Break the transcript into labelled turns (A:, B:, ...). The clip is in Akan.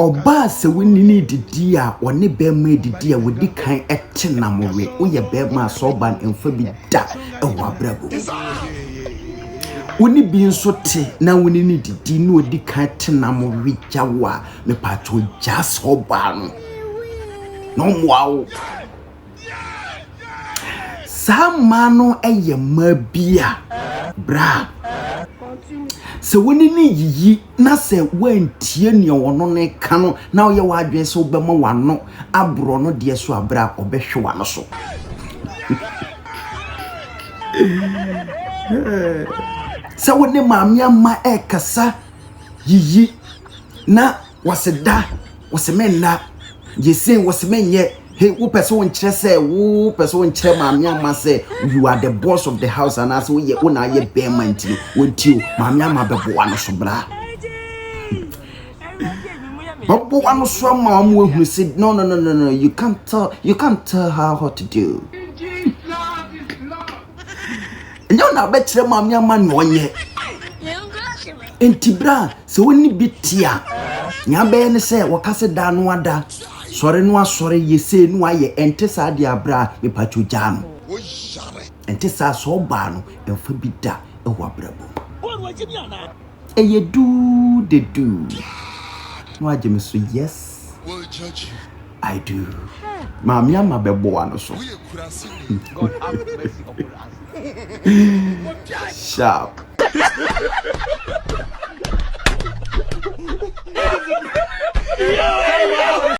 A: oba se woni ni didi a one be ma didi a wodi kan etenamwe wo ye be ma so ban emfa bi da ewa brabo woni bi nso te na woni ni didi no odi kan tenamwe jawa me pato jas oba no mwawo sama no eye ma bia bra se woni ni yiyi na se wantie ne wono ne ka no na wo ye wadwen se obema wano abro no de so abra obehwe wano so se woni maamia ma ekasa yiyi na waseda wasemenna yese wasemenye hey wo person nkyere say wo person nkyere maamia ma say you are the boss of the house and as we una ye bema ntiri wonti maamia ma bebo wano so bra bebo wano so ma mo ehunu say no you can't tell her what to do nyo na be kire maamia ma no onye enti bra se woni bitia nya be ne say wakase da no ada sore no asore yese no aye ente sa de abra me pacho jam o yare ente sa so ba no emfa bi da e ho abrabo eye do de do no aje me so yes will judge you I do mami ama bebo ano so God have mercy upon us sharp